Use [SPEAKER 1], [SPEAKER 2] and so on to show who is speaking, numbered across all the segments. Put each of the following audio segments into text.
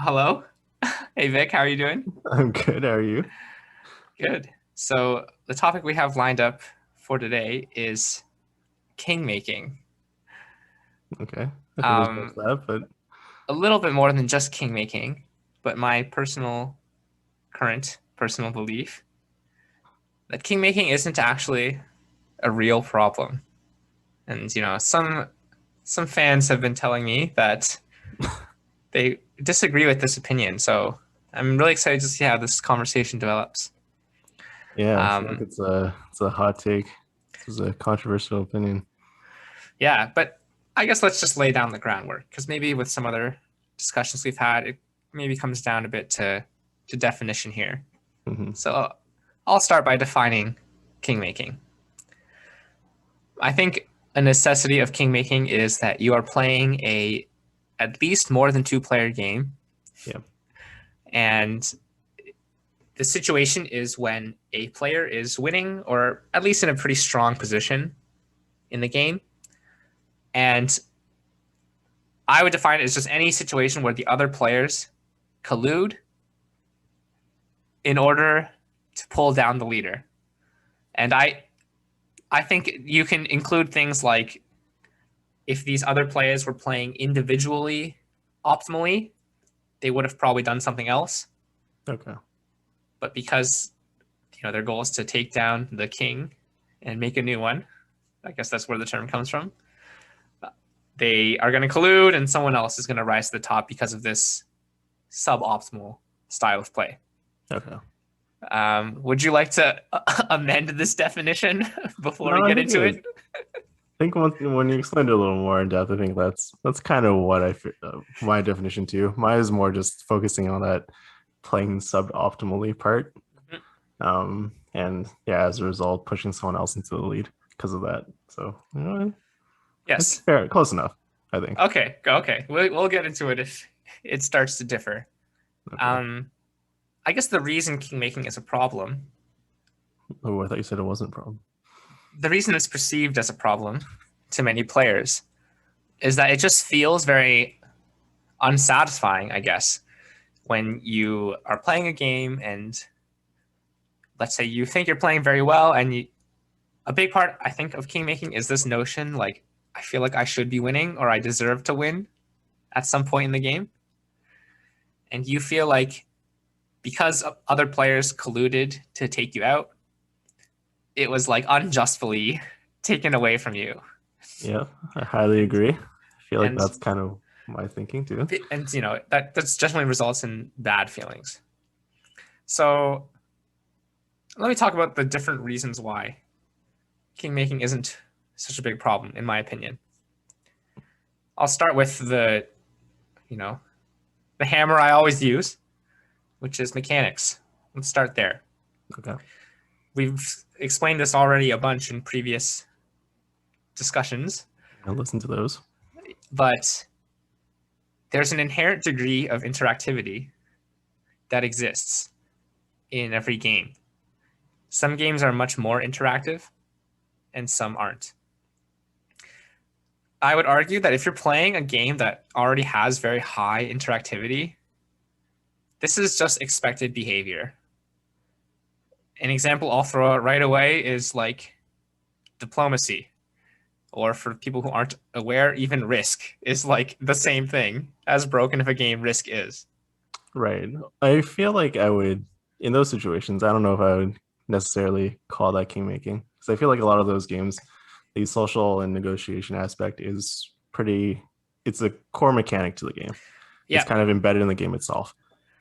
[SPEAKER 1] Hello. Hey Vic, how are you doing?
[SPEAKER 2] I'm good. How are you?
[SPEAKER 1] Good. So the topic we have lined up for today is kingmaking.
[SPEAKER 2] Okay. I think there's more to
[SPEAKER 1] Um,
[SPEAKER 2] that, but
[SPEAKER 1] a little bit more than just kingmaking, but my current personal belief that kingmaking isn't actually a real problem. And some fans have been telling me that they disagree with this opinion. So I'm really excited to see how this conversation develops.
[SPEAKER 2] yeah, I feel like
[SPEAKER 1] Um,
[SPEAKER 2] it's a hot take. This is a controversial opinion.
[SPEAKER 1] Yeah, but I guess let's just lay down the groundwork because maybe with some other discussions we've had, it maybe comes down a bit to definition here.
[SPEAKER 2] Hmm.
[SPEAKER 1] So I'll start by defining kingmaking. I think a necessity of kingmaking is that you are playing a at least more than two-player game,
[SPEAKER 2] Yeah.
[SPEAKER 1] and the situation is when a player is winning or at least in a pretty strong position in the game, and I would define it as just any situation where the other players collude in order to pull down the leader. And I think you can include things like if these other players were playing individually optimally, they would have probably done something else.
[SPEAKER 2] Okay.
[SPEAKER 1] But because their goal is to take down the king and make a new one, I guess that's where the term comes from. They are going to collude, and someone else is going to rise to the top because of this suboptimal style of play.
[SPEAKER 2] Okay.
[SPEAKER 1] Would you like to amend this definition before we
[SPEAKER 2] No, I
[SPEAKER 1] get
[SPEAKER 2] think
[SPEAKER 1] into it?
[SPEAKER 2] when you explained it a little more in depth, I think that's kind of what my definition too. Mine is more just focusing on that playing suboptimally part. And yeah, as a result, pushing someone else into the lead because of that. So, it's
[SPEAKER 1] Yes.
[SPEAKER 2] fair, close enough, I think.
[SPEAKER 1] Okay. Okay. We'll get into it if it starts to differ.
[SPEAKER 2] Okay.
[SPEAKER 1] Um, I guess the reason kingmaking is a problem,
[SPEAKER 2] Oh, I thought you said it wasn't a problem.
[SPEAKER 1] the reason it's perceived as a problem to many players is that it just feels very unsatisfying, I guess, when you are playing a game and let's say you think you're playing very well and a big part I think of kingmaking is this notion like I feel like I should be winning or I deserve to win at some point in the game. And you feel like because other players colluded to take you out, it was like unjustly taken away from you.
[SPEAKER 2] Yeah, I highly
[SPEAKER 1] And
[SPEAKER 2] agree. I feel like
[SPEAKER 1] and
[SPEAKER 2] that's kind of my thinking too.
[SPEAKER 1] and that's definitely results in bad feelings. So let me talk about the different reasons why kingmaking isn't such a big problem, in my opinion. I'll start with you know, the hammer I always use, which is mechanics. Let's start there.
[SPEAKER 2] Okay.
[SPEAKER 1] We've explained this already a bunch in previous discussions,
[SPEAKER 2] I'll listen to those.
[SPEAKER 1] but there's an inherent degree of interactivity that exists in every game. Some games are much more interactive and some aren't. I would argue that if you're playing a game that already has very high interactivity, this is just expected behavior. An example I'll throw out right away is like diplomacy, or for people who aren't aware, even risk is like the same thing as broken of a game risk is.
[SPEAKER 2] Right. I feel like I would, in those situations, I don't know if I would necessarily call that kingmaking because I feel like a lot of those games, the social and negotiation aspect is it's a core mechanic to the game. It's
[SPEAKER 1] Yeah,
[SPEAKER 2] kind of embedded in the game itself.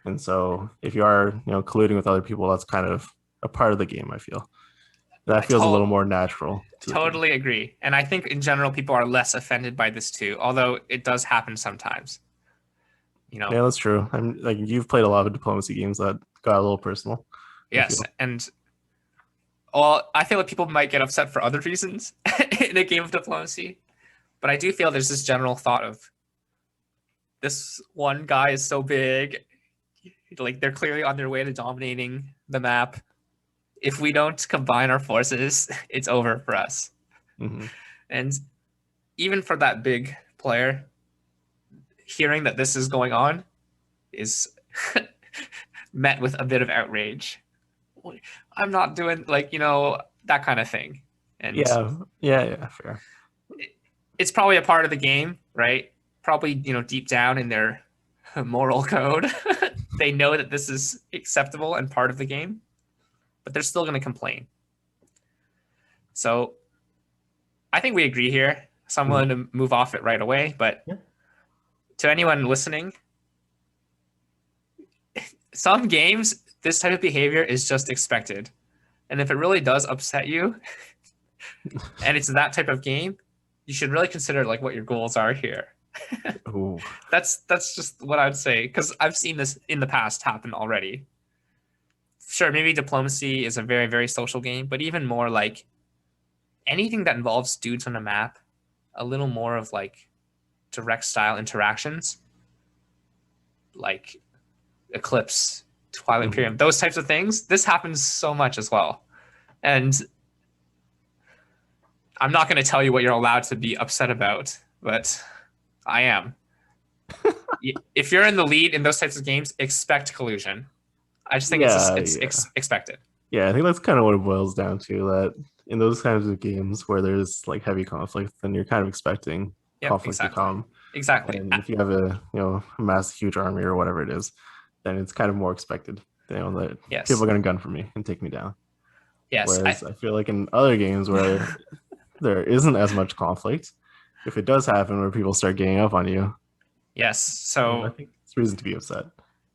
[SPEAKER 2] And so if you are, colluding with other people, that's kind of a part of the game, I feel. That
[SPEAKER 1] I
[SPEAKER 2] feels a little
[SPEAKER 1] to-
[SPEAKER 2] more natural to the game.
[SPEAKER 1] totally agree. And I think in general, people are less offended by this too, although it does happen sometimes. You know,
[SPEAKER 2] Yeah, that's true. I'm like you've played a lot of diplomacy games that got a little personal, I
[SPEAKER 1] yes.
[SPEAKER 2] feel.
[SPEAKER 1] And well, I feel like people might get upset for other reasons in a game of diplomacy, but I do feel there's this general thought of this one guy is so big, like they're clearly on their way to dominating the map. If we don't combine our forces, it's over for us.
[SPEAKER 2] Hmm.
[SPEAKER 1] And even for that big player, hearing that this is going on is met with a bit of outrage. I'm not doing like, that kind of thing. And
[SPEAKER 2] Yeah, fair.
[SPEAKER 1] it's probably a part of the game, right? Probably, deep down in their moral code, they know that this is acceptable and part of the game, but they're still going to complain. So I think we agree here. So I'm willing to move off it right away. But
[SPEAKER 2] Yeah.
[SPEAKER 1] to anyone listening, some games, this type of behavior is just expected. And if it really does upset you, and it's that type of game, you should really consider like what your goals are here.
[SPEAKER 2] Ooh.
[SPEAKER 1] That's just what I would say, because I've seen this in the past happen already. Sure, maybe diplomacy is a very, very social game, but even more like anything that involves dudes on a map, a little more of like direct style interactions, like Eclipse, Twilight Imperium, those types of things. This happens so much as well. And I'm not going to tell you what you're allowed to be upset about, but I am. If you're in the lead in those types of games, expect collusion. I just think it's expected.
[SPEAKER 2] Yeah, I think that's kind of what it boils down to. That in those kinds of games where there's like heavy conflict, then you're kind of expecting conflict to come.
[SPEAKER 1] Exactly.
[SPEAKER 2] And if you have a massive huge army or whatever it is, then it's kind of more expected. That people are going to gun for me and take me down.
[SPEAKER 1] Yes.
[SPEAKER 2] Whereas I feel like in other games where there isn't as much conflict, if it does happen where people start getting up on you,
[SPEAKER 1] yes. So
[SPEAKER 2] I think it's reason to be upset,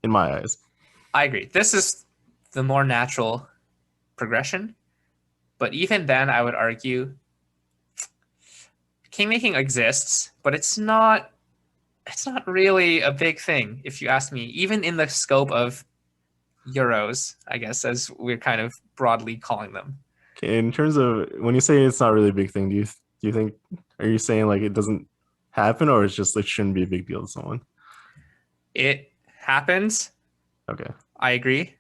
[SPEAKER 2] in my eyes.
[SPEAKER 1] I agree. This is the more natural progression. But even then, I would argue kingmaking exists, but it's not really a big thing, if you ask me, even in the scope of Euros, I guess, as we're kind of broadly calling them.
[SPEAKER 2] Okay, in terms of when you say it's not really a big thing, do you think, are you saying like it doesn't happen, or it's just it shouldn't be a big deal to someone?
[SPEAKER 1] It happens.
[SPEAKER 2] Okay.
[SPEAKER 1] I agree.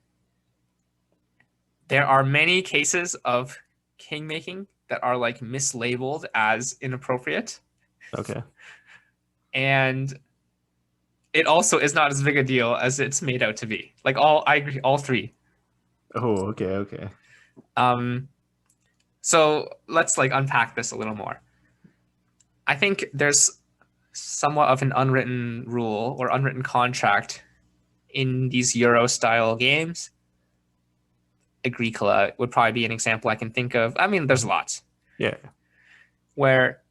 [SPEAKER 1] There are many cases of kingmaking that are like mislabeled as inappropriate.
[SPEAKER 2] Okay.
[SPEAKER 1] And it also is not as big a deal as it's made out to be. Like I agree, all three.
[SPEAKER 2] Oh, okay.
[SPEAKER 1] So let's like unpack this a little more. I think there's somewhat of an unwritten rule or unwritten contract in these Euro style games. Agricola would probably be an example I can think of. I mean, there's lots.
[SPEAKER 2] Yeah.
[SPEAKER 1] Where,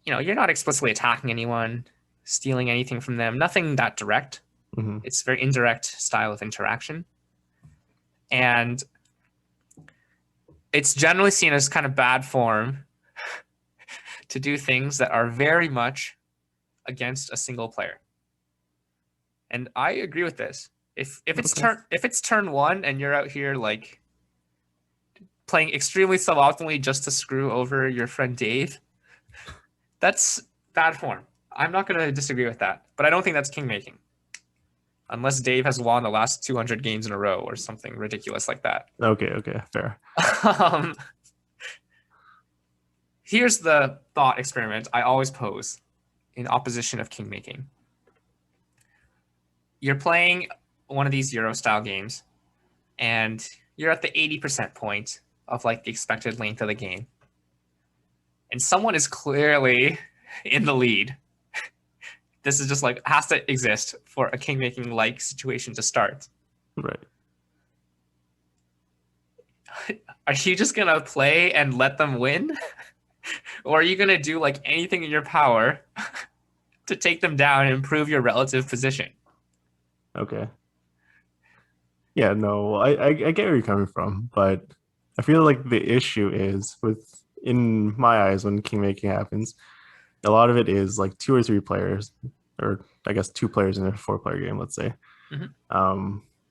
[SPEAKER 1] you're not explicitly attacking anyone, stealing anything from them, nothing that direct.
[SPEAKER 2] Mm-hmm.
[SPEAKER 1] It's a very indirect style of interaction. And it's generally seen as kind of bad form to do things that are very much against a single player. And I agree with this. If it's turn one and you're out here like playing extremely suboptimally just to screw over your friend Dave, that's bad form. I'm not going to disagree with that, but I don't think that's kingmaking. Unless Dave has won the last 200 games in a row or something ridiculous like that.
[SPEAKER 2] Okay, fair.
[SPEAKER 1] Here's the thought experiment I always pose in opposition of kingmaking. You're playing one of these Euro style games, and you're at the 80% point of like the expected length of the game. And someone is clearly in the lead. This is just like has to exist for a kingmaking like situation to start.
[SPEAKER 2] Right.
[SPEAKER 1] Are you just gonna play and let them win? Or are you gonna do like anything in your power to take them down and improve your relative position?
[SPEAKER 2] Okay. Yeah, no, I get where you're coming from, but I feel like the issue is in my eyes, when kingmaking happens, a lot of it is like 2 or 3 players, or I guess 2 players in a 4-player game, let's say,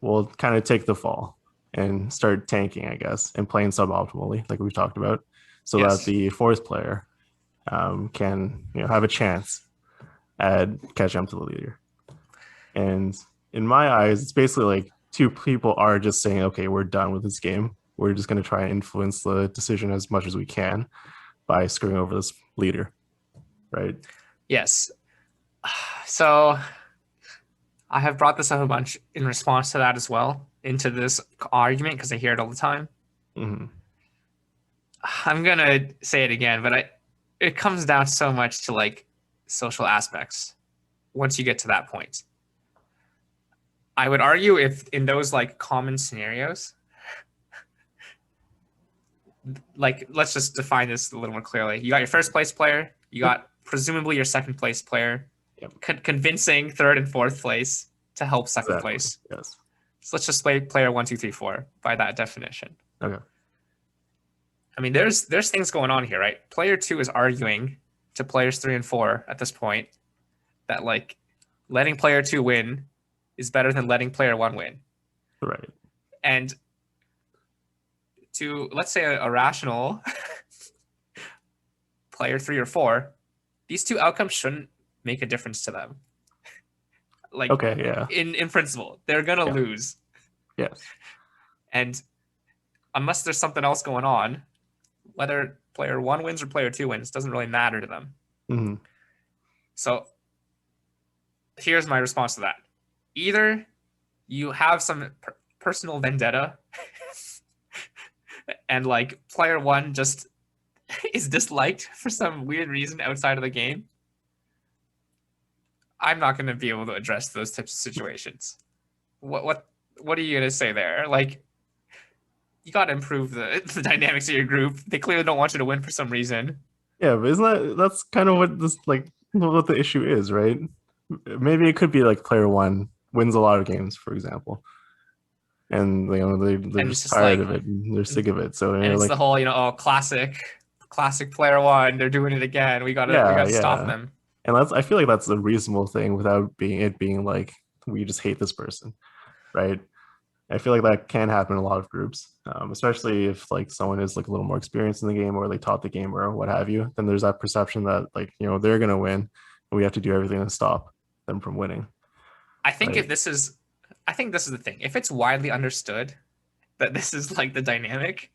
[SPEAKER 2] will kind of take the fall and start tanking, I guess, and playing suboptimally, like we've talked about, so that the 4th player can have a chance at catching up to the leader. And in my eyes, it's basically like 2 people are just saying, okay, we're done with this game. We're just going to try and influence the decision as much as we can by screwing over this leader, right?
[SPEAKER 1] Yes. So I have brought this up a bunch in response to that as well, into this argument because I hear it all the time.
[SPEAKER 2] Hmm.
[SPEAKER 1] I'm gonna say it again, but it comes down so much to like social aspects once you get to that point. I would argue if in those like common scenarios, like let's just define this a little more clearly. You got your first place player, you got presumably your second place player,
[SPEAKER 2] Yep.
[SPEAKER 1] convincing third and fourth place to help second
[SPEAKER 2] Exactly.
[SPEAKER 1] place.
[SPEAKER 2] Yes.
[SPEAKER 1] So let's just play player 1, 2, 3, 4 by that definition.
[SPEAKER 2] Okay.
[SPEAKER 1] I mean, there's things going on here, right? Player 2 is arguing to players 3 and 4 at this point that like letting player 2 win is better than letting player 1 win.
[SPEAKER 2] Right.
[SPEAKER 1] And to let's say a rational player 3 or 4, these two outcomes shouldn't make a difference to them. Like
[SPEAKER 2] Okay. Yeah.
[SPEAKER 1] in principle, they're gonna
[SPEAKER 2] Yeah.
[SPEAKER 1] lose.
[SPEAKER 2] Yes.
[SPEAKER 1] And unless there's something else going on, whether player 1 wins or player 2 wins doesn't really matter to them.
[SPEAKER 2] Hmm.
[SPEAKER 1] So here's my response to that. Either you have some personal vendetta and like player 1 just is disliked for some weird reason outside of the game. I'm not going to be able to address those types of situations. What are you going to say there? Like, you got to improve the dynamics of your group. They clearly don't want you to win for some reason.
[SPEAKER 2] Yeah, but that's kind of what this like what the issue is, right? Maybe it could be like player 1 wins a lot of games, for example, and they're just tired
[SPEAKER 1] like,
[SPEAKER 2] of it. And they're sick of it. So
[SPEAKER 1] and it's
[SPEAKER 2] like
[SPEAKER 1] the whole classic player 1. They're doing it again. We gotta stop them.
[SPEAKER 2] And I feel like that's a reasonable thing without being like we just hate this person, right? I feel like that can happen in a lot of groups, especially if like someone is like a little more experienced in the game or they taught the game or what have you. Then there's that perception that like they're gonna win, and we have to do everything to stop them from winning.
[SPEAKER 1] I think
[SPEAKER 2] Right?
[SPEAKER 1] this is the thing. If it's widely understood that this is like the dynamic,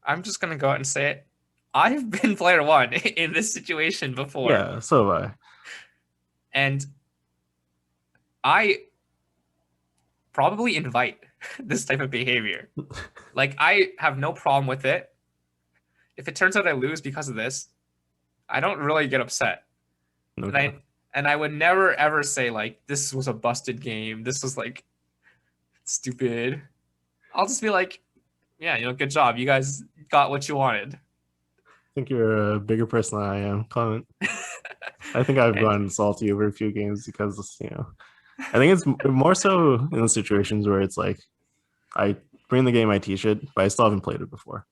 [SPEAKER 1] I'm just gonna go out and say it. I've been player 1 in this situation before.
[SPEAKER 2] Yeah, so have I.
[SPEAKER 1] And I probably invite this type of behavior. Like, I have no problem with it. If it turns out I lose because of this, I don't really get upset.
[SPEAKER 2] Okay.
[SPEAKER 1] And I would never ever say like this was a busted game. This was like stupid. I'll just be like, yeah, good job. You guys got what you wanted.
[SPEAKER 2] I think you're a bigger person than I am, Clement. I think I've
[SPEAKER 1] And-
[SPEAKER 2] gone salty over a few games because I think it's more so in the situations where it's like I bring the game, I teach it, but I still haven't played it before.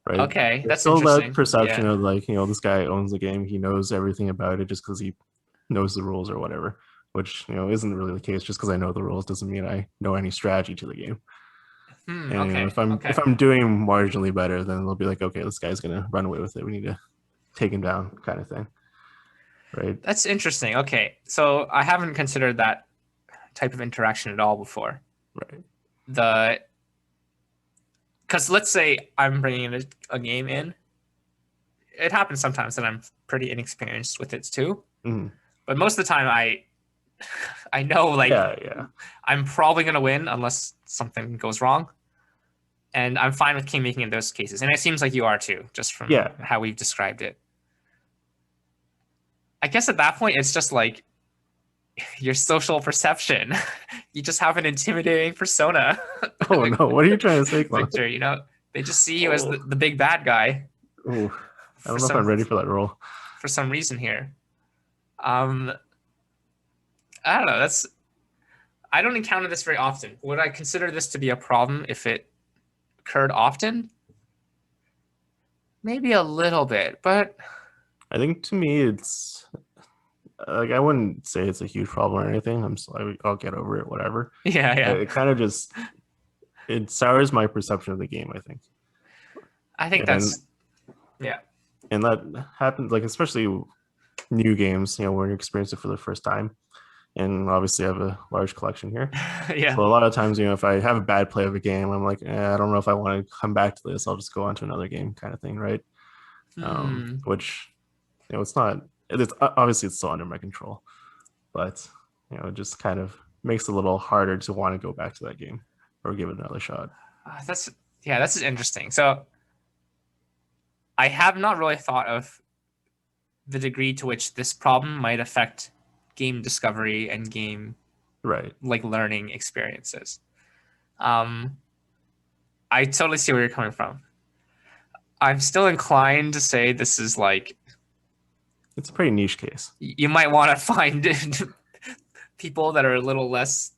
[SPEAKER 2] Right?
[SPEAKER 1] Okay,
[SPEAKER 2] There's
[SPEAKER 1] that's
[SPEAKER 2] still
[SPEAKER 1] interesting.
[SPEAKER 2] that perception
[SPEAKER 1] Yeah.
[SPEAKER 2] of like, this guy owns the game, he knows everything about it just because he knows the rules or whatever, which isn't really the case. Just because I know the rules doesn't mean I know any strategy to the game. And
[SPEAKER 1] Okay.
[SPEAKER 2] if I'm doing marginally better, then they'll be like, okay, this guy's gonna run away with it. We need to take him down, kind of thing. Right.
[SPEAKER 1] That's interesting. Okay, so I haven't considered that type of interaction at all before.
[SPEAKER 2] Right.
[SPEAKER 1] Because let's say I'm bringing a game in. It happens sometimes that I'm pretty inexperienced with it too.
[SPEAKER 2] Mm-hmm.
[SPEAKER 1] But most of the time, I know like
[SPEAKER 2] Yeah.
[SPEAKER 1] I'm probably gonna win unless something goes wrong, and I'm fine with Kingmaking in those cases. And it seems like you are too, just from how we've described it. I guess at that point, it's just like your social perception. You just have an intimidating persona.
[SPEAKER 2] Oh no! What are you trying to say,
[SPEAKER 1] Victor? They just see you as the big bad guy.
[SPEAKER 2] Ooh. I don't know if I'm ready for that role.
[SPEAKER 1] For some reason here. I don't know. I don't encounter this very often. Would I consider this to be a problem if it occurred often? Maybe a little bit, but
[SPEAKER 2] I think to me it's like I wouldn't say it's a huge problem or anything. I'll get over it, whatever.
[SPEAKER 1] Yeah.
[SPEAKER 2] It kind of just it sours my perception of the game, I think.
[SPEAKER 1] I think that's
[SPEAKER 2] and that happens like especially new games, when you experience it for the first time. And obviously I have a large collection here.
[SPEAKER 1] Yeah.
[SPEAKER 2] So a lot of times, if I have a bad play of a game, I'm like, I don't know if I want to come back to this. I'll just go on to another game kind of thing, right? Which, it's not, it's obviously it's still under my control. but it just kind of makes it a little harder to want to go back to that game or give it another shot.
[SPEAKER 1] That's interesting. So I have not really thought of the degree to which this problem might affect game discovery and game
[SPEAKER 2] Right.
[SPEAKER 1] like learning experiences. Um, I totally see where you're coming from. I'm still inclined to say this is like
[SPEAKER 2] It's a pretty niche case.
[SPEAKER 1] you might want to find people that are a little less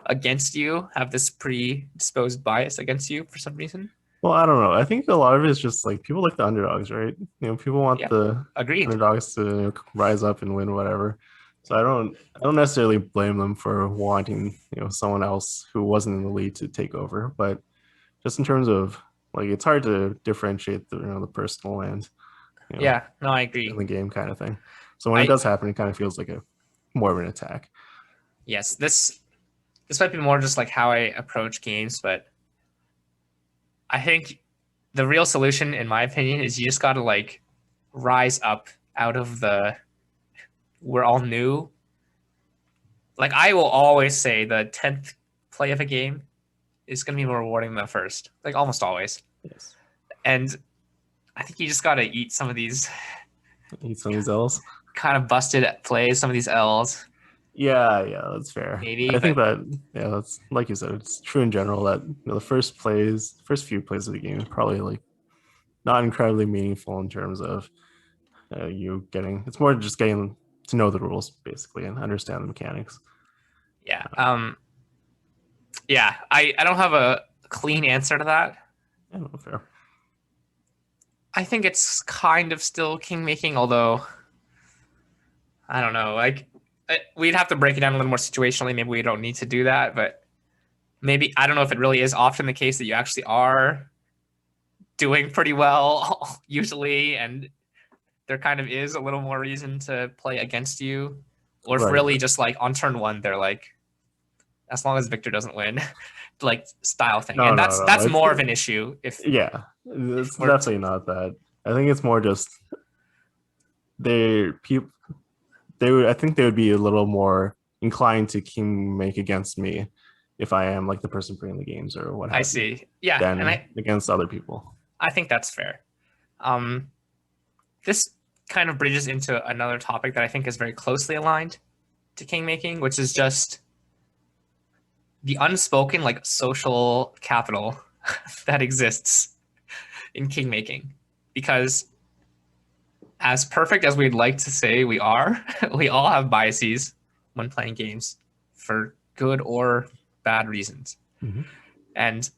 [SPEAKER 1] against you, have this predisposed bias against you for some reason.
[SPEAKER 2] Well, I don't know. I think a lot of it is just like people like the underdogs, right? People want
[SPEAKER 1] Yeah,
[SPEAKER 2] the
[SPEAKER 1] agreed.
[SPEAKER 2] underdogs to rise up and win whatever. So I don't necessarily blame them for wanting, someone else who wasn't in the lead to take over. But just in terms of like, it's hard to differentiate the personal and you know
[SPEAKER 1] Yeah, no, I
[SPEAKER 2] in
[SPEAKER 1] agree.
[SPEAKER 2] the game kind of thing. So when it
[SPEAKER 1] I
[SPEAKER 2] does happen, it kind of feels like a more of an attack.
[SPEAKER 1] Yes, this might be more just like how I approach games, but I think the real solution, in my opinion, is you just got to like rise up out of the we're all new. Like I will always say the 10th play of a game is going to be more rewarding than the first, like almost always.
[SPEAKER 2] Yes.
[SPEAKER 1] And I think you just got to eat some of these
[SPEAKER 2] Eat some of these L's.
[SPEAKER 1] kind of busted plays, some of these L's,
[SPEAKER 2] Yeah, that's fair.
[SPEAKER 1] maybe.
[SPEAKER 2] I think
[SPEAKER 1] But
[SPEAKER 2] that that's like you said, it's true in general that the first few plays of the game are probably like not incredibly meaningful in terms of you getting. It's more just getting to know the rules basically and understand the mechanics.
[SPEAKER 1] yeah, yeah, I don't have a clean answer to that.
[SPEAKER 2] Yeah, no, fair.
[SPEAKER 1] I think it's kind of still king making, although I don't know. Like we'd have to break it down a little more situationally. Maybe we don't need to do that, but maybe I don't know if it really is often the case that you actually are doing pretty well usually, and there kind of is a little more reason to play against you, or if
[SPEAKER 2] Right.
[SPEAKER 1] really just like on turn one they're like, as long as Victor doesn't win, like style thing,
[SPEAKER 2] No,
[SPEAKER 1] and
[SPEAKER 2] no,
[SPEAKER 1] that's
[SPEAKER 2] no.
[SPEAKER 1] more of an issue
[SPEAKER 2] Yeah, it's
[SPEAKER 1] we're
[SPEAKER 2] definitely not that. I think it's more just they people they would I think they would be a little more inclined to king make against me if I am like the person bringing the games or what
[SPEAKER 1] I
[SPEAKER 2] have you
[SPEAKER 1] see. Yeah, and
[SPEAKER 2] than against other people.
[SPEAKER 1] I think that's fair. Um, this kind of bridges into another topic that I think is very closely aligned to king making, which is just the unspoken like social capital that exists in king making. Because as perfect as we'd like to say we are, we all have biases when playing games for good or bad reasons.
[SPEAKER 2] Mm-hmm.
[SPEAKER 1] And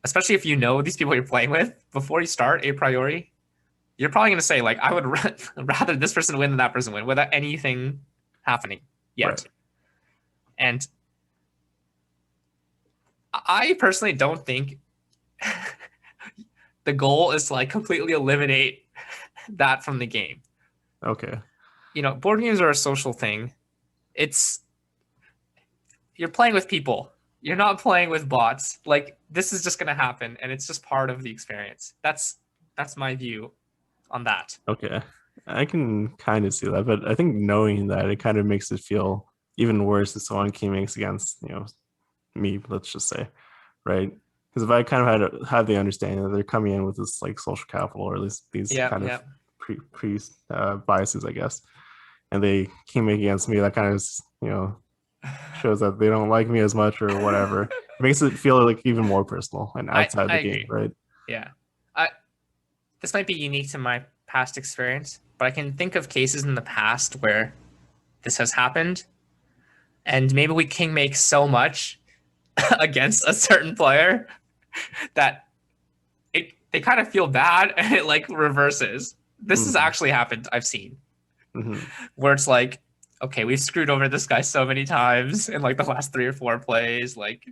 [SPEAKER 1] especially if you know these people you're playing with before you start a priori, you're probably going to say like, I would rather this person win than that person win without anything happening yet.
[SPEAKER 2] Right.
[SPEAKER 1] And I personally don't think the goal is to like completely eliminate that from the game.
[SPEAKER 2] Okay.
[SPEAKER 1] Board games are a social thing. It's You're playing with people. You're not playing with bots. Like this is just going to happen, and it's just part of the experience. That's my view on that.
[SPEAKER 2] Okay. I can kind of see that, but I think knowing that it kind of makes it feel even worse if someone key makes against, me, let's just say, right? Because if I kind of had the understanding that they're coming in with this like social capital or at least these
[SPEAKER 1] Yeah,
[SPEAKER 2] kind
[SPEAKER 1] yeah.
[SPEAKER 2] of pre biases, I guess, and they key make against me, that kind of shows that they don't like me as much or whatever. It makes it feel like even more personal and outside
[SPEAKER 1] I
[SPEAKER 2] the game,
[SPEAKER 1] agree.
[SPEAKER 2] right?
[SPEAKER 1] Yeah. This might be unique to my past experience, but I can think of cases in the past where this has happened, and maybe we king make so much against a certain player that they kind of feel bad and it like reverses. This has actually happened, I've seen,
[SPEAKER 2] Mm-hmm.
[SPEAKER 1] where it's like, okay, we've screwed over this guy so many times in like the last 3 or 4 plays. Like,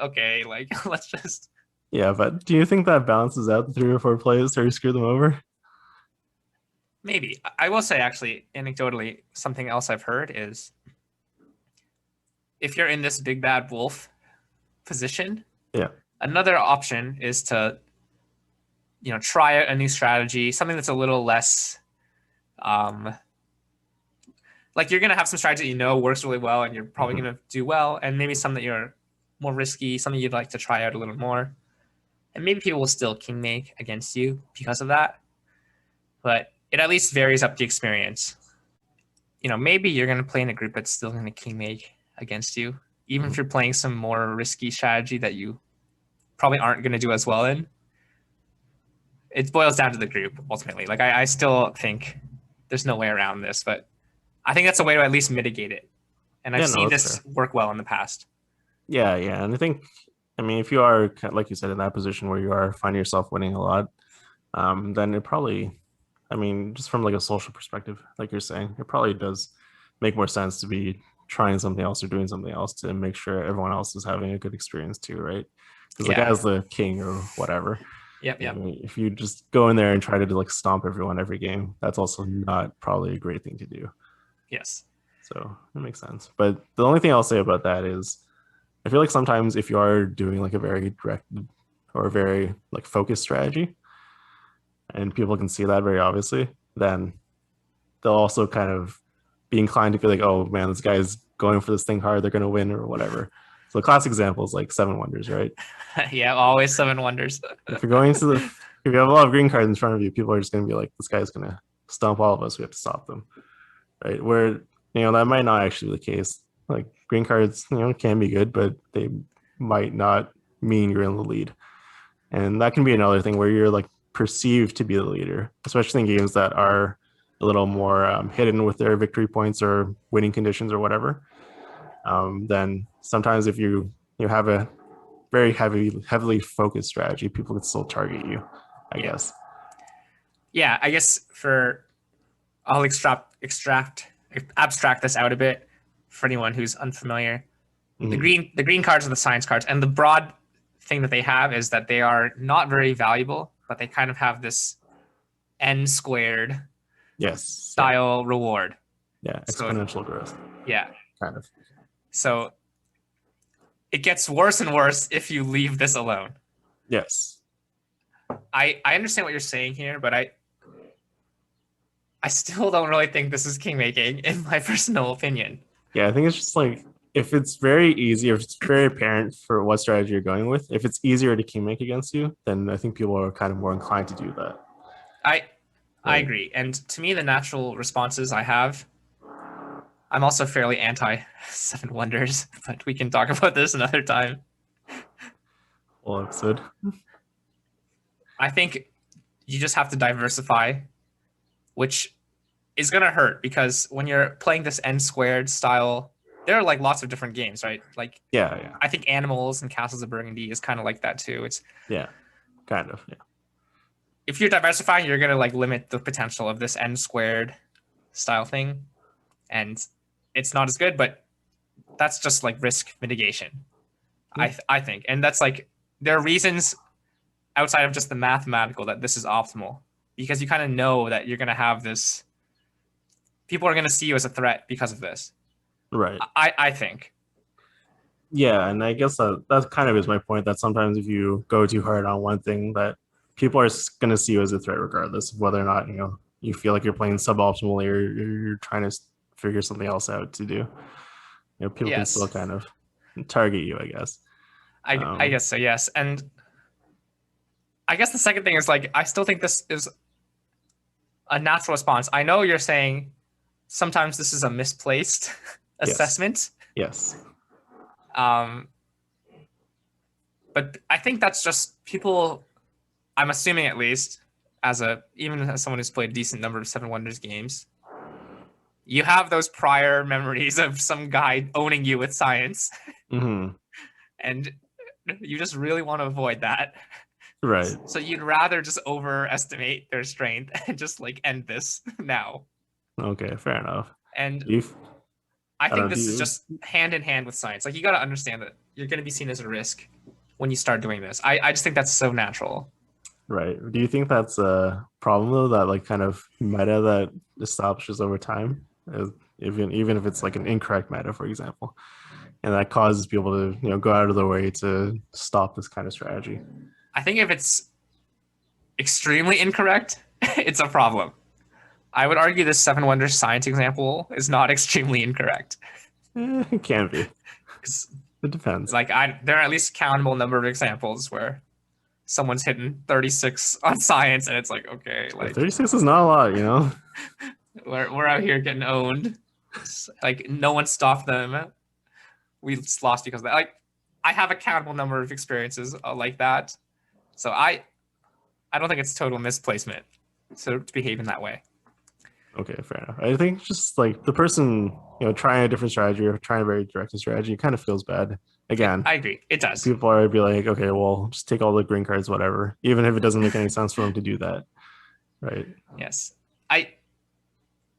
[SPEAKER 1] okay, like let's just
[SPEAKER 2] Yeah, but do you think that balances out the 3 or 4 plays or you screw them over?
[SPEAKER 1] maybe. I will say, actually, anecdotally, something else I've heard is if you're in this big bad wolf position,
[SPEAKER 2] Yeah.
[SPEAKER 1] another option is to try a new strategy, something that's a little less like you're gonna have some strategy works really well, and you're probably gonna do well, and maybe some that you're more risky, something you'd like to try out a little more, and maybe people will still king make against you because of that. But it at least varies up the experience. Maybe you're gonna play in a group that's still gonna king make against you, even if you're playing some more risky strategy that you probably aren't gonna do as well in. It boils down to the group ultimately. Like I still think there's no way around this, but I think that's a way to at least mitigate it. And I've seen this work well in the past.
[SPEAKER 2] Yeah, and I mean, if you are, like you said, in that position where you are finding yourself winning a lot, then it probably, I mean, just from like a social perspective, like you're saying, it probably does make more sense to be trying something else or doing something else to make sure everyone else is having a good experience too, right? Because like as the king or whatever, if you just go in there and try to like stomp everyone every game, that's also not probably a great thing to do.
[SPEAKER 1] Yes.
[SPEAKER 2] So that makes sense. But the only thing I'll say about that is I feel like sometimes if you are doing like a very directed or a very like focused strategy and people can see that very obviously, then they'll also kind of be inclined to feel like, oh man, this guy's going for this thing hard, they're going to win or whatever. So the classic example is like Seven Wonders, right?
[SPEAKER 1] Yeah, always Seven Wonders.
[SPEAKER 2] If you're going to if you have a lot of green cards in front of you, people are just going to be like, this guy's going to stomp all of us. We have to stop them, right? Where that might not actually be the case. Like green cards, can be good, but they might not mean you're in the lead. And that can be another thing where you're like perceived to be the leader, especially in games that are a little more hidden with their victory points or winning conditions or whatever. Then sometimes if you have a very heavily focused strategy, people can still target you, I guess.
[SPEAKER 1] Yeah, I guess I'll abstract this out a bit for anyone who's unfamiliar. The green cards are the science cards, and the broad thing that they have is that they are not very valuable, but they kind of have this n squared style reward.
[SPEAKER 2] Yeah, exponential growth.
[SPEAKER 1] Yeah.
[SPEAKER 2] Kind of.
[SPEAKER 1] So it gets worse and worse if you leave this alone.
[SPEAKER 2] Yes.
[SPEAKER 1] I understand what you're saying here, but I still don't really think this is king making, in my personal opinion.
[SPEAKER 2] Yeah, I think it's just like if it's very easy, if it's very apparent for what strategy you're going with, if it's easier to king make against you, then I think people are kind of more inclined to do that.
[SPEAKER 1] I agree. And to me, the natural responses I have, I'm also fairly anti Seven Wonders, but we can talk about this another time.
[SPEAKER 2] Whole episode.
[SPEAKER 1] I think you just have to diversify, which is going to hurt because when you're playing this n squared style, there are like lots of different games, right? Like, I think Animals and Castles of Burgundy is kind of like that too. It's
[SPEAKER 2] kind of.
[SPEAKER 1] If you're diversifying, you're going to like limit the potential of this n squared style thing, and it's not as good, but that's just like risk mitigation. I think, and that's like there are reasons outside of just the mathematical that this is optimal, because you kind of know that you're going to have this. People are going to see you as a threat because of this.
[SPEAKER 2] Right.
[SPEAKER 1] I think.
[SPEAKER 2] Yeah, and I guess that kind of is my point, that sometimes if you go too hard on one thing, that people are going to see you as a threat regardless of whether or not, you feel like you're playing suboptimally or you're trying to figure something else out to do. People can still kind of target you, I guess.
[SPEAKER 1] I guess so, yes. And I guess the second thing is like, I still think this is a natural response. I know you're saying sometimes this is a misplaced assessment.
[SPEAKER 2] Yes.
[SPEAKER 1] But I think that's just people, I'm assuming at least, even as someone who's played a decent number of Seven Wonders games, you have those prior memories of some guy owning you with science. And you just really want to avoid that.
[SPEAKER 2] Right.
[SPEAKER 1] So you'd rather just overestimate their strength and just like end this now.
[SPEAKER 2] Okay, fair enough.
[SPEAKER 1] And I think this is just hand in hand with science. Like, you got to understand that you're going to be seen as a risk when you start doing this. I just think that's so natural.
[SPEAKER 2] Right. Do you think that's a problem though, that like kind of meta that establishes over time, even if it's like an incorrect meta, for example, and that causes people to go out of their way to stop this kind of strategy?
[SPEAKER 1] I think if it's extremely incorrect, it's a problem. I would argue this Seven Wonders science example is not extremely incorrect.
[SPEAKER 2] It can be. It depends.
[SPEAKER 1] Like there are at least a countable number of examples where someone's hitting 36 on science, and it's like, okay, like
[SPEAKER 2] 36 is not a lot, you know.
[SPEAKER 1] we're out here getting owned. Like no one stopped them. We just lost because of that. Like I have a countable number of experiences like that, so I don't think it's total misplacement to behave in that way.
[SPEAKER 2] Okay, fair enough. I think just like the person, trying a different strategy or trying a very directed strategy, it kind of feels bad. Again,
[SPEAKER 1] I agree. It does.
[SPEAKER 2] People are be like, okay, well, just take all the green cards, whatever, even if it doesn't make any sense for them to do that, right?
[SPEAKER 1] Yes,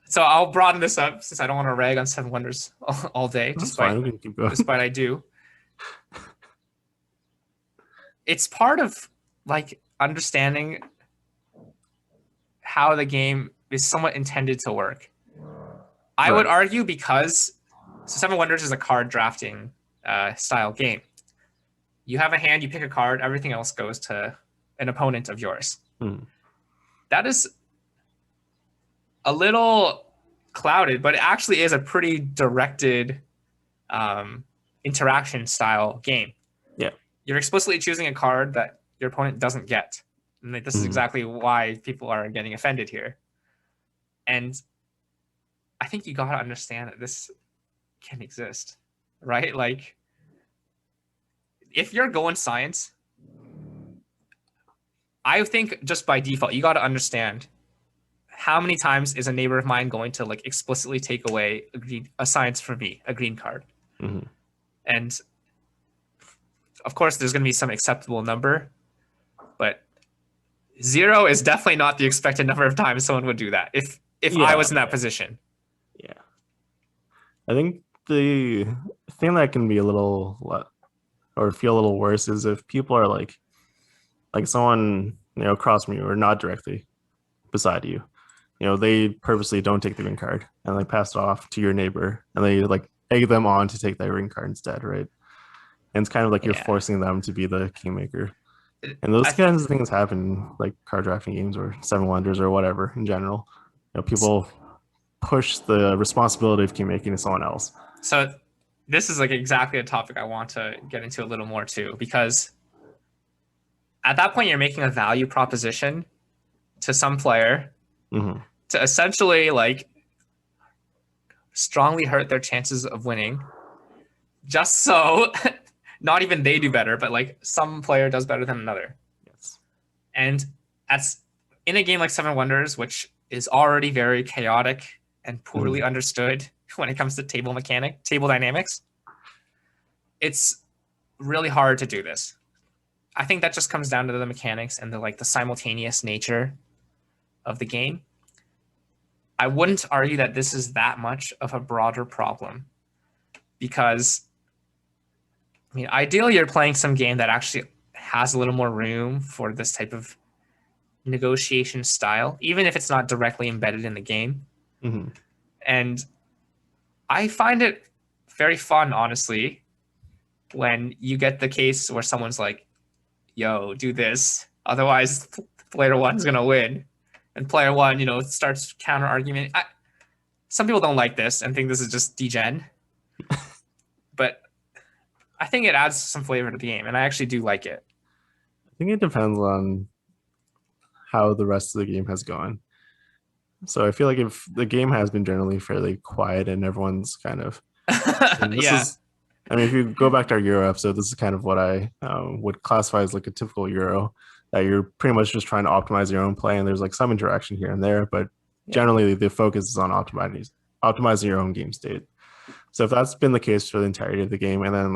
[SPEAKER 1] So I'll broaden this up since I don't want to rag on Seven Wonders all day.
[SPEAKER 2] That's fine. We can keep going.
[SPEAKER 1] Despite I do. It's part of like understanding how the game is somewhat intended to work. I would argue because Seven Wonders is a card drafting style game. You have a hand, you pick a card, everything else goes to an opponent of yours. That is a little clouded, but it actually is a pretty directed interaction style game.
[SPEAKER 2] Yeah.
[SPEAKER 1] You're explicitly choosing a card that your opponent doesn't get. And this is exactly why people are getting offended here. And I think you got to understand that this can exist, right? Like, if you're going science, I think just by default, you got to understand how many times is a neighbor of mine going to like explicitly take away a science for me, a green card. And of course, there's going to be some acceptable number, but 0 is definitely not the expected number of times someone would do that if I was in that position.
[SPEAKER 2] Yeah. I think the thing that can be a little or feel a little worse is if people are like someone, across from you or not directly beside you, they purposely don't take the green card and like pass it off to your neighbor and they like egg them on to take that green card instead, right? And it's kind of like you're forcing them to be the kingmaker. And those kinds of things happen like card drafting games or Seven Wonders or whatever in general. People push the responsibility of kingmaking to someone else.
[SPEAKER 1] So this is like exactly a topic I want to get into a little more too, because at that point you're making a value proposition to some player to essentially like strongly hurt their chances of winning, just so not even they do better, but like some player does better than another.
[SPEAKER 2] Yes.
[SPEAKER 1] And that's in a game like Seven Wonders, which is already very chaotic and poorly understood when it comes to table dynamics. It's really hard to do this. I think that just comes down to the mechanics and the simultaneous nature of the game. I wouldn't argue that this is that much of a broader problem because, I mean, ideally you're playing some game that actually has a little more room for this type of negotiation style, even if it's not directly embedded in the game. And I find it very fun, honestly, when you get the case where someone's like, yo, do this, otherwise player one's gonna win. And player one, starts counter argument. Some people don't like this and think this is just degen, but I think it adds some flavor to the game, and I actually do like it.
[SPEAKER 2] I think it depends on how the rest of the game has gone. So I feel like if the game has been generally fairly quiet and everyone's kind of if you go back to our Euro episode, this is kind of what I would classify as like a typical Euro, that you're pretty much just trying to optimize your own play, and there's like some interaction here and there, but generally the focus is on optimizing your own game state. So if that's been the case for the entirety of the game, and then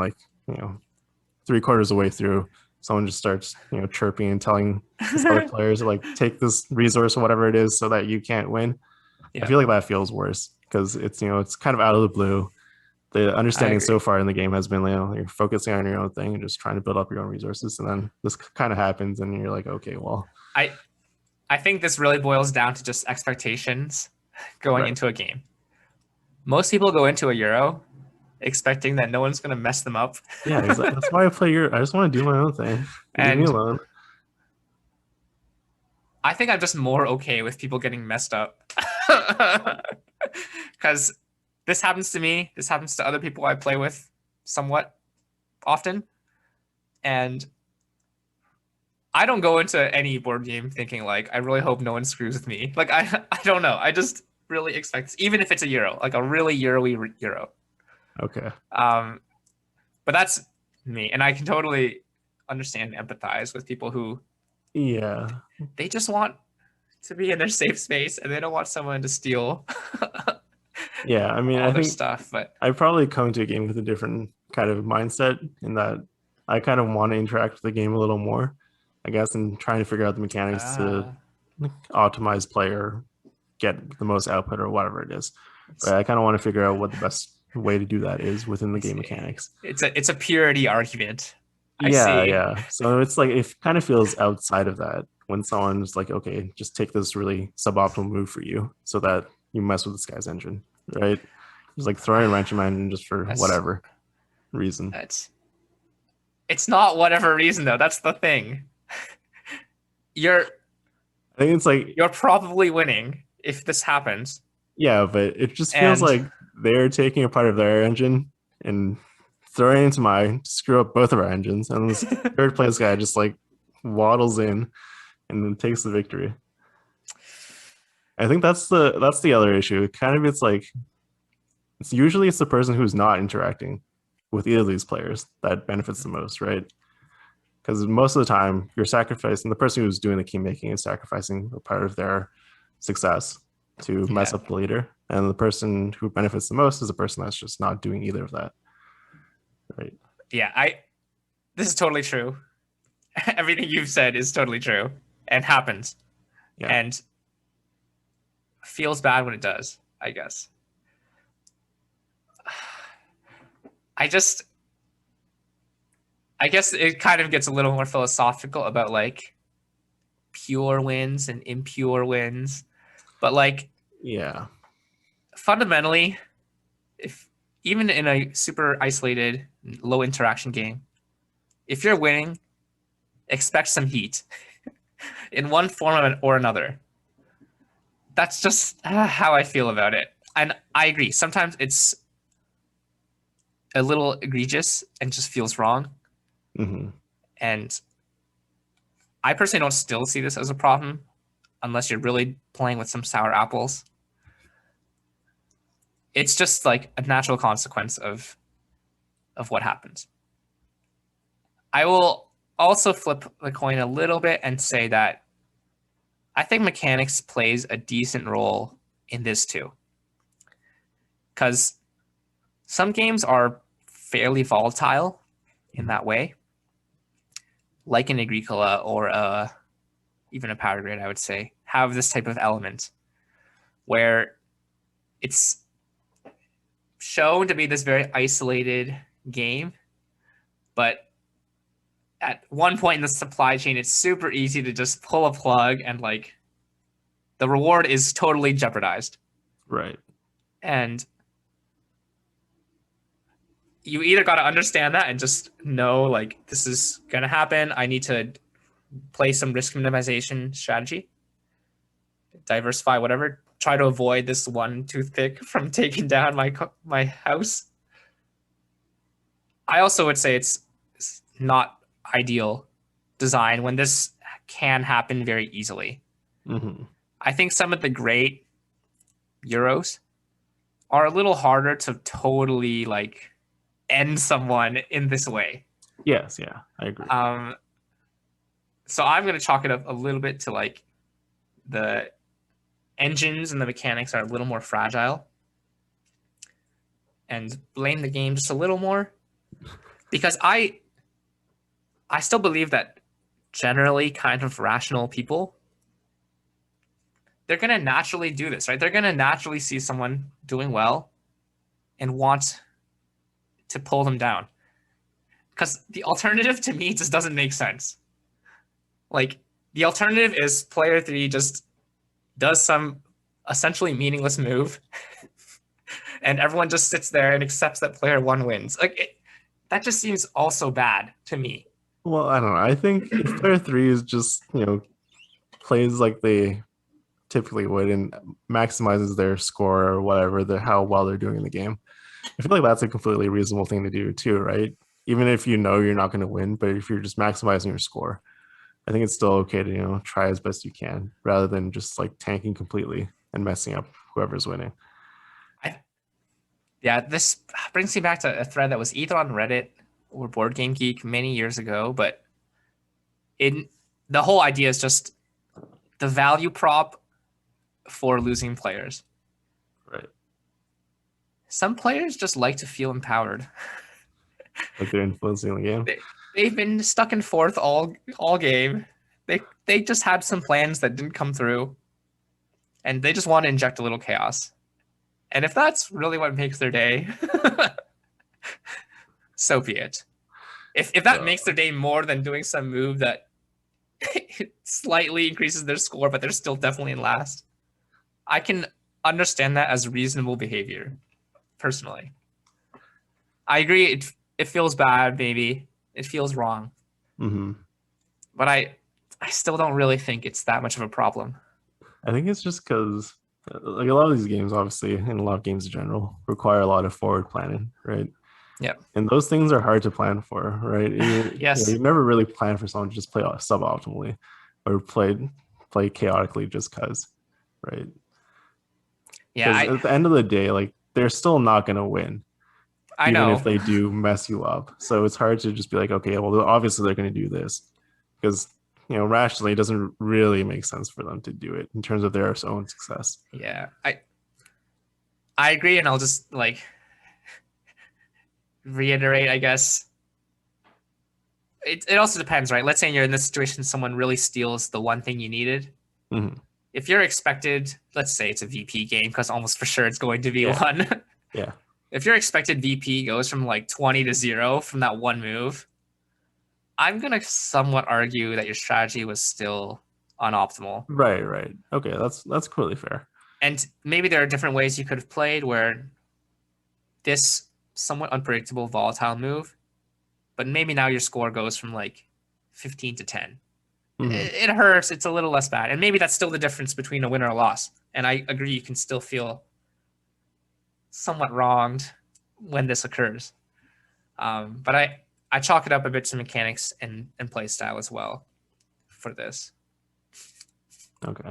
[SPEAKER 2] 3/4 of the way through, someone just starts chirping and telling other players like take this resource or whatever it is so that you can't win, I feel like that feels worse because it's it's kind of out of the blue. The understanding so far in the game has been you're focusing on your own thing and just trying to build up your own resources, and then this kind of happens and you're like, okay, well,
[SPEAKER 1] I think this really boils down to just expectations going into a game. Most people go into a Euro expecting that no one's going to mess them up.
[SPEAKER 2] Yeah, exactly. That's why I play Euro. I just want to do my own thing. Leave me alone.
[SPEAKER 1] I think I'm just more okay with people getting messed up. Because this happens to me. This happens to other people I play with somewhat often. And I don't go into any board game thinking like, I really hope no one screws with me. Like, I don't know. I just really expect, even if it's a Euro, like a really Euro-y Euro.
[SPEAKER 2] Okay.
[SPEAKER 1] But that's me. And I can totally understand and empathize with people who
[SPEAKER 2] Yeah.
[SPEAKER 1] they just want to be in their safe space and they don't want someone to steal
[SPEAKER 2] Yeah. I mean,
[SPEAKER 1] all
[SPEAKER 2] I
[SPEAKER 1] their
[SPEAKER 2] think
[SPEAKER 1] stuff. But
[SPEAKER 2] I probably come to a game with a different kind of mindset in that I kind of want to interact with the game a little more, I guess, and trying to figure out the mechanics to
[SPEAKER 1] uh,
[SPEAKER 2] optimize play or get the most output or whatever it is.
[SPEAKER 1] it's,
[SPEAKER 2] But I kind of want to figure out what the best way to do that is within the
[SPEAKER 1] I
[SPEAKER 2] game
[SPEAKER 1] see.
[SPEAKER 2] mechanics.
[SPEAKER 1] It's a purity argument. I
[SPEAKER 2] Yeah,
[SPEAKER 1] see.
[SPEAKER 2] yeah. So it's like it kind of feels outside of that when someone's like, okay, just take this really suboptimal move for you so that you mess with this guy's engine, right? Just like throwing a wrench in my engine just for
[SPEAKER 1] That's
[SPEAKER 2] whatever reason.
[SPEAKER 1] that's it's not whatever reason though. That's the thing. You're
[SPEAKER 2] I think it's like,
[SPEAKER 1] you're probably winning if this happens.
[SPEAKER 2] yeah, but it just feels
[SPEAKER 1] And
[SPEAKER 2] like they're taking a part of their engine and throwing it into mine to screw up both of our engines. And this third place guy just like waddles in and then takes the victory. I think that's the other issue. It kind of it's like it's the person who's not interacting with either of these players that benefits the most, right? Because most of the time you're sacrificing the person who's doing the key making is sacrificing a part of their success to mess
[SPEAKER 1] yeah,
[SPEAKER 2] up the leader, and the person who benefits the most is the person that's just not doing either of that, right?
[SPEAKER 1] yeah, I this is totally true. Everything you've said is totally true and happens
[SPEAKER 2] Yeah,
[SPEAKER 1] and feels bad when it does, I guess. I just I guess it kind of gets a little more philosophical about like pure wins and impure wins. But like
[SPEAKER 2] yeah,
[SPEAKER 1] fundamentally, if even in a super isolated, low interaction game, if you're winning, expect some heat in one form or another. That's just how I feel about it. And I agree. Sometimes it's a little egregious and just feels wrong.
[SPEAKER 2] hmm
[SPEAKER 1] And I personally don't still see this as a problem unless you're really playing with some sour apples. It's just like a natural consequence of what happens. I will also flip the coin a little bit and say that I think mechanics plays a decent role in this too. Because some games are fairly volatile in that way, like an Agricola or even a Power Grid, I would say, have this type of element where it's shown to be this very isolated game, but at one point in the supply chain, it's super easy to just pull a plug and like the reward is totally jeopardized.
[SPEAKER 2] right.
[SPEAKER 1] And you either got to understand that and just know like this is going to happen. I need to play some risk minimization strategy, diversify, whatever. Try to avoid this one toothpick from taking down my house. I also would say it's not ideal design when this can happen very easily.
[SPEAKER 2] hmm
[SPEAKER 1] I think some of the great Euros are a little harder to totally like end someone in this way.
[SPEAKER 2] Yes, yeah, I agree.
[SPEAKER 1] So I'm going to chalk it up a little bit to like the engines and the mechanics are a little more fragile and blame the game just a little more because I still believe that generally kind of rational people, they're going to naturally do this, right? They're going to naturally see someone doing well and want to pull them down. Because the alternative to me just doesn't make sense. Like, the alternative is player 3 just does some essentially meaningless move and everyone just sits there and accepts that player 1 wins. That just seems also bad to me.
[SPEAKER 2] Well, I don't know. I think if player three is just plays like they typically would and maximizes their score or whatever, how well they're doing in the game. I feel like that's a completely reasonable thing to do too, right? Even if you know you're not going to win, but if you're just maximizing your score, I think it's still okay to, try as best you can rather than just like tanking completely and messing up whoever's winning.
[SPEAKER 1] Yeah, this brings me back to a thread that was either on Reddit or Board Game Geek many years ago, but the whole idea is just the value prop for losing players.
[SPEAKER 2] Right.
[SPEAKER 1] Some players just like to feel empowered.
[SPEAKER 2] Like they're influencing the game.
[SPEAKER 1] They've been stuck in fourth all game. They just had some plans that didn't come through, and they just want to inject a little chaos. And if that's really what makes their day, so be it. If that makes their day more than doing some move that slightly increases their score, but they're still definitely in last, I can understand that as reasonable behavior, personally. I agree, it feels bad, maybe. It feels wrong.
[SPEAKER 2] Mm-hmm.
[SPEAKER 1] But I still don't really think it's that much of a problem.
[SPEAKER 2] I think it's just because like a lot of these games, obviously, and a lot of games in general, require a lot of forward planning, right?
[SPEAKER 1] Yeah.
[SPEAKER 2] And those things are hard to plan for, right?
[SPEAKER 1] Yes.
[SPEAKER 2] You never really plan for someone to just play suboptimally or play chaotically just because, right?
[SPEAKER 1] Yeah.
[SPEAKER 2] At the end of the day, like they're still not going to win. Even if they do mess you up. So it's hard to just be like, okay, well, obviously they're going to do this because, rationally, it doesn't really make sense for them to do it in terms of their own success.
[SPEAKER 1] Yeah, I agree, and I'll just like reiterate, I guess. It also depends, right? Let's say you're in this situation, someone really steals the one thing you needed.
[SPEAKER 2] Mm-hmm.
[SPEAKER 1] If you're expected, let's say it's a VP game, because almost for sure it's going to be one.
[SPEAKER 2] Yeah.
[SPEAKER 1] If your expected VP goes from like 20 to 0 from that one move, I'm going to somewhat argue that your strategy was still unoptimal.
[SPEAKER 2] Right. Okay, that's completely fair.
[SPEAKER 1] And maybe there are different ways you could have played where this somewhat unpredictable, volatile move, but maybe now your score goes from like 15 to 10. Mm-hmm. It hurts. It's a little less bad. And maybe that's still the difference between a win or a loss. And I agree, you can still feel somewhat wronged when this occurs. But I chalk it up a bit to mechanics and play style as well for this.
[SPEAKER 2] Okay.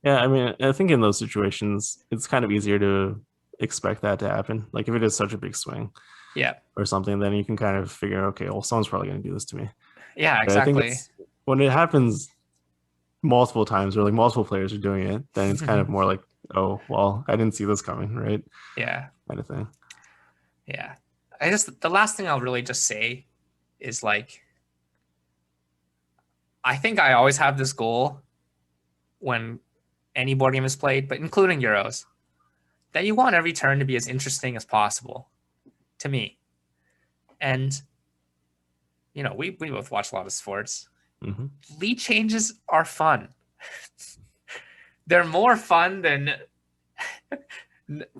[SPEAKER 2] Yeah, I mean, I think in those situations, it's kind of easier to expect that to happen. Like if it is such a big swing,
[SPEAKER 1] yeah,
[SPEAKER 2] or something, then you can kind of figure, okay, well, someone's probably going to do this to me.
[SPEAKER 1] Yeah, exactly.
[SPEAKER 2] I think when it happens multiple times, or like multiple players are doing it, then it's kind of more like, oh, well, I didn't see this coming, right?
[SPEAKER 1] Yeah,
[SPEAKER 2] kind of thing.
[SPEAKER 1] Yeah, I just the last thing I'll really just say is like, I think I always have this goal when any board game is played, but including Euros, that you want every turn to be as interesting as possible to me. And, we both watch a lot of sports.
[SPEAKER 2] Mm-hmm.
[SPEAKER 1] Lead changes are fun. They're more fun than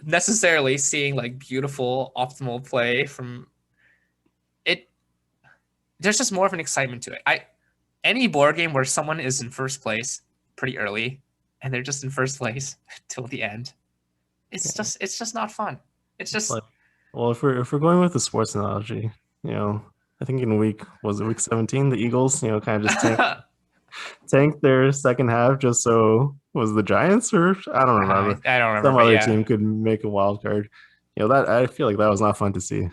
[SPEAKER 1] necessarily seeing like beautiful, optimal play from it. There's just more of an excitement to it. Any board game where someone is in first place pretty early and they're just in first place till the end, it's just not fun. It's just
[SPEAKER 2] like, well, if we're going with the sports analogy, I think in week 17, the Eagles, kind of just tanked their second half just so was the Giants, or I don't remember.
[SPEAKER 1] I don't remember.
[SPEAKER 2] Some other team could make a wild card. That I feel like that was not fun to see.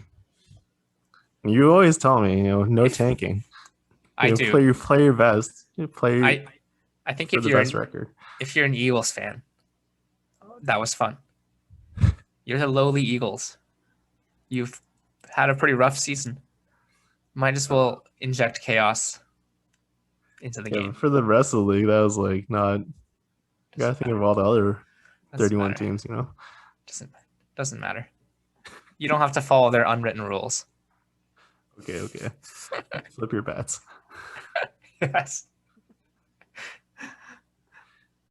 [SPEAKER 2] You always tell me, no tanking.
[SPEAKER 1] I do.
[SPEAKER 2] You play your best. You play.
[SPEAKER 1] I think
[SPEAKER 2] if you're best record.
[SPEAKER 1] If you're an Eagles fan, that was fun. You're the lowly Eagles. You've had a pretty rough season. Might as well inject chaos into the game.
[SPEAKER 2] For the rest of the league, that was like not. You gotta think of all the other 31 teams.
[SPEAKER 1] Doesn't matter. You don't have to follow their unwritten rules.
[SPEAKER 2] Okay. Flip your bats.
[SPEAKER 1] Yes.